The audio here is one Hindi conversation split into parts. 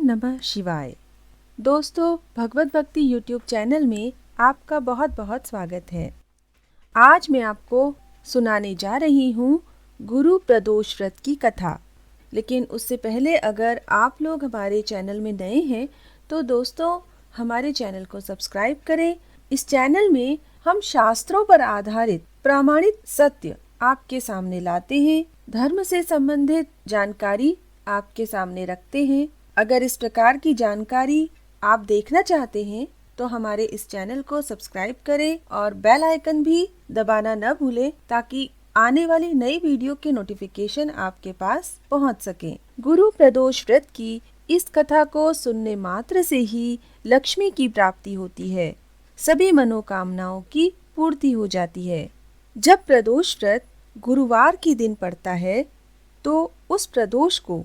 नमः शिवाय। दोस्तों, भगवत भक्ति यूट्यूब चैनल में आपका बहुत बहुत स्वागत है। आज मैं आपको सुनाने जा रही हूँ गुरु प्रदोष व्रत की कथा। लेकिन उससे पहले अगर आप लोग हमारे चैनल में नए हैं तो दोस्तों हमारे चैनल को सब्सक्राइब करें। इस चैनल में हम शास्त्रों पर आधारित प्रामाणिक सत्य आपके सामने लाते हैं, धर्म से संबंधित जानकारी आपके सामने रखते हैं। अगर इस प्रकार की जानकारी आप देखना चाहते हैं तो हमारे इस चैनल को सब्सक्राइब करें और बेल आइकन भी दबाना न भूलें ताकि आने वाली नई वीडियो के नोटिफिकेशन आपके पास पहुंच सके। गुरु प्रदोष व्रत की इस कथा को सुनने मात्र से ही लक्ष्मी की प्राप्ति होती है, सभी मनोकामनाओं की पूर्ति हो जाती है। जब प्रदोष व्रत गुरुवार के दिन पड़ता है तो उस प्रदोष को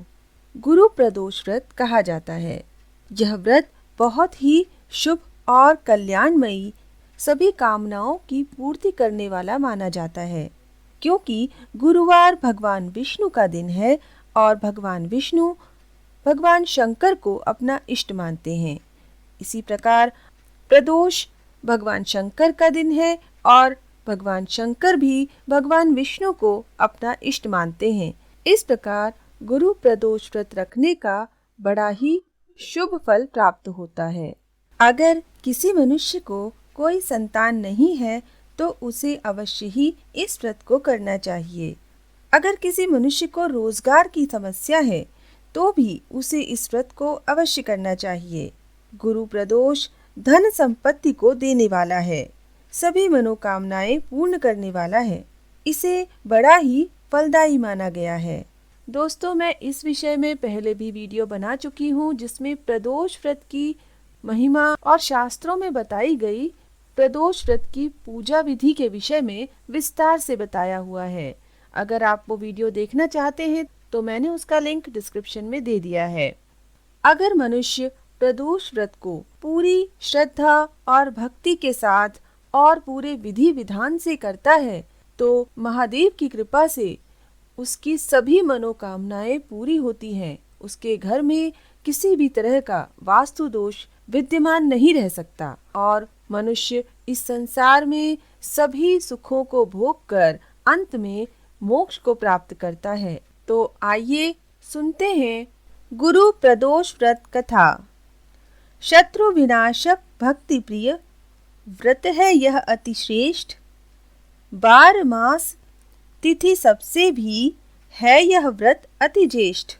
गुरु प्रदोष व्रत कहा जाता है। यह व्रत बहुत ही शुभ और कल्याणमयी, सभी कामनाओं की पूर्ति करने वाला माना जाता है, क्योंकि गुरुवार भगवान विष्णु का दिन है और भगवान विष्णु भगवान शंकर को अपना इष्ट मानते हैं। इसी प्रकार प्रदोष भगवान शंकर का दिन है और भगवान शंकर भी भगवान विष्णु को अपना इष्ट मानते हैं। इस प्रकार गुरु प्रदोष व्रत रखने का बड़ा ही शुभ फल प्राप्त होता है। अगर किसी मनुष्य को कोई संतान नहीं है तो उसे अवश्य ही इस व्रत को करना चाहिए। अगर किसी मनुष्य को रोजगार की समस्या है तो भी उसे इस व्रत को अवश्य करना चाहिए। गुरु प्रदोष धन संपत्ति को देने वाला है, सभी मनोकामनाएं पूर्ण करने वाला है। इसे बड़ा ही फलदायी माना गया है। दोस्तों, मैं इस विषय में पहले भी वीडियो बना चुकी हूँ जिसमें प्रदोष व्रत की महिमा और शास्त्रों में बताई गई प्रदोष व्रत की पूजा विधि के विषय में विस्तार से बताया हुआ है। अगर आप वो वीडियो देखना चाहते हैं तो मैंने उसका लिंक डिस्क्रिप्शन में दे दिया है। अगर मनुष्य प्रदोष व्रत को पूरी श्रद्धा और भक्ति के साथ और पूरे विधि विधान से करता है तो महादेव की कृपा से उसकी सभी मनोकामनाएं पूरी होती हैं। उसके घर में किसी भी तरह का वास्तु दोष विद्यमान नहीं रह सकता और मनुष्य इस संसार में सभी सुखों को भोग कर अंत में मोक्ष को प्राप्त करता है। तो आइए सुनते हैं गुरु प्रदोष व्रत कथा। शत्रु विनाशक भक्ति प्रिय व्रत है यह अति श्रेष्ठ, 12 मास तिथि सबसे भी है यह व्रत अति ज्येष्ठ।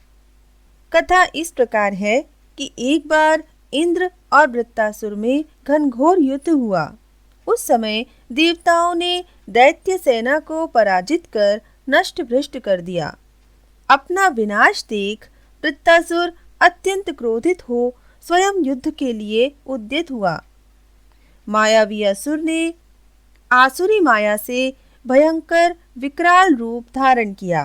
कथा इस प्रकार है कि एक बार इंद्र और वृत्तासुर में घनघोर युद्ध हुआ। उस समय देवताओं ने दैत्य सेना को पराजित कर नष्ट भ्रष्ट कर दिया। अपना विनाश देख वृत्तासुर अत्यंत क्रोधित हो स्वयं युद्ध के लिए उद्यत हुआ। मायावी असुर ने आसुरी माया से भयंकर विकराल रूप धारण किया।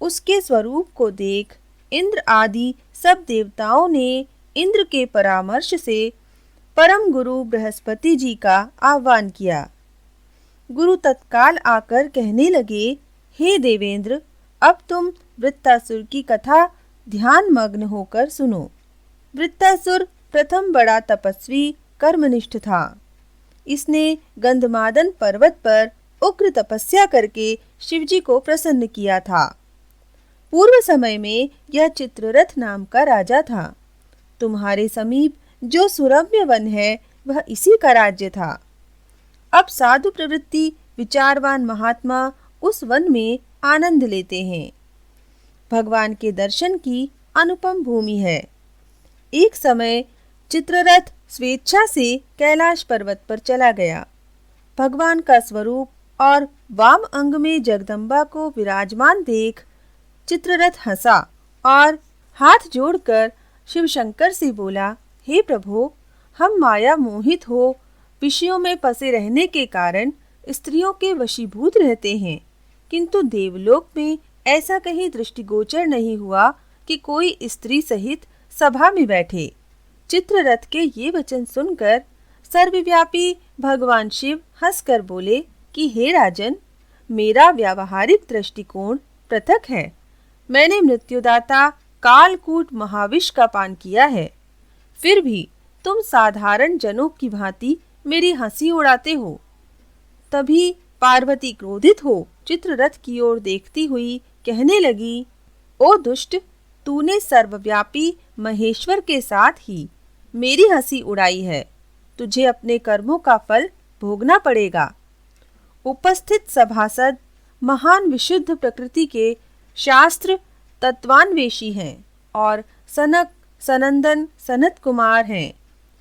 उसके स्वरूप को देख इंद्र आदि सब देवताओं ने इंद्र के परामर्श से परम गुरु बृहस्पति जी का आह्वान किया। गुरु तत्काल आकर कहने लगे, हे देवेंद्र, अब तुम वृत्तासुर की कथा ध्यान मग्न होकर सुनो। वृत्तासुर प्रथम बड़ा तपस्वी कर्मनिष्ठ था। इसने गंधमादन पर्वत पर उग्र तपस्या करके शिवजी को प्रसन्न किया था। पूर्व समय में यह चित्ररथ नाम का राजा था। तुम्हारे समीप जो सुरम्य वन है वह इसी का राज्य था। अब साधु प्रवृत्ति विचारवान महात्मा उस वन में आनंद लेते हैं। भगवान के दर्शन की अनुपम भूमि है। एक समय चित्ररथ स्वेच्छा से कैलाश पर्वत पर चला गया। भगवान का स्वरूप और वाम अंग में जगदम्बा को विराजमान देख चित्ररथ हंसा और हाथ जोड़कर शिव शंकर से बोला, हे प्रभु, हम माया मोहित हो विषयों में फंसे रहने के कारण स्त्रियों के वशीभूत रहते हैं, किंतु देवलोक में ऐसा कहीं दृष्टिगोचर नहीं हुआ कि कोई स्त्री सहित सभा में बैठे। चित्ररथ के ये वचन सुनकर सर्वव्यापी भगवान शिव हंसकर बोले कि हे राजन, मेरा व्यावहारिक दृष्टिकोण पृथक है। मैंने मृत्युदाता कालकूट महाविष का पान किया है, फिर भी तुम साधारण जनों की भांति मेरी हंसी उड़ाते हो। तभी पार्वती क्रोधित हो चित्ररथ की ओर देखती हुई कहने लगी, ओ दुष्ट, तूने सर्वव्यापी महेश्वर के साथ ही मेरी हंसी उड़ाई है। तुझे अपने कर्मों का फल भोगना पड़ेगा। उपस्थित सभासद महान विशुद्ध प्रकृति के शास्त्र तत्वान्वेषी हैं और सनक, सनंदन, सनत कुमार हैं।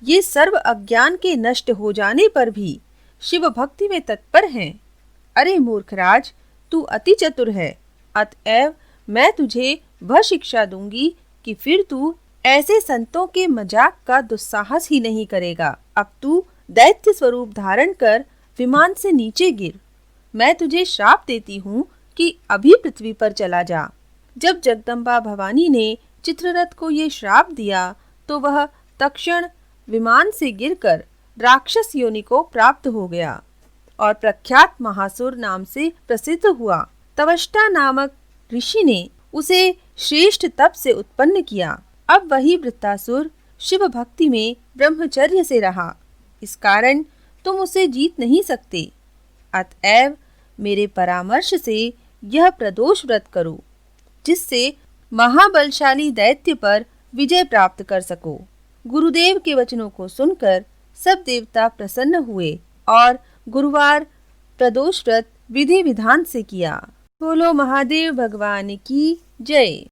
ये सर्व अज्ञान के नष्ट हो जाने पर भी शिव भक्ति में तत्पर हैं। अरे मूर्खराज, तू अति चतुर है, अतएव मैं तुझे वह शिक्षा दूंगी कि फिर तू ऐसे संतों के मजाक का दुस्साहस ही नहीं करेगा। अब तू दैत्य स्वरूप धारण कर विमान से नीचे गिर। मैं तुझे श्राप देती हूँ कि अभी पृथ्वी पर चला जा। जब जगदम्बा भवानी ने चित्ररथ को ये श्राप दिया तो वह तक्षण विमान से गिरकर राक्षस योनि को प्राप्त हो गया और प्रख्यात महासुर नाम से प्रसिद्ध हुआ। तवष्टा नामक ऋषि ने उसे श्रेष्ठ तप से उत्पन्न किया। अब वही वृत्तासुर शिव भक्ति में ब्रह्मचर्य से रहा, इस कारण तुम उसे जीत नहीं सकते। अतएव मेरे परामर्श से यह प्रदोष व्रत करो, जिससे महाबलशाली दैत्य पर विजय प्राप्त कर सको। गुरुदेव के वचनों को सुनकर सब देवता प्रसन्न हुए और गुरुवार प्रदोष व्रत विधि विधान से किया। बोलो महादेव भगवान की जय।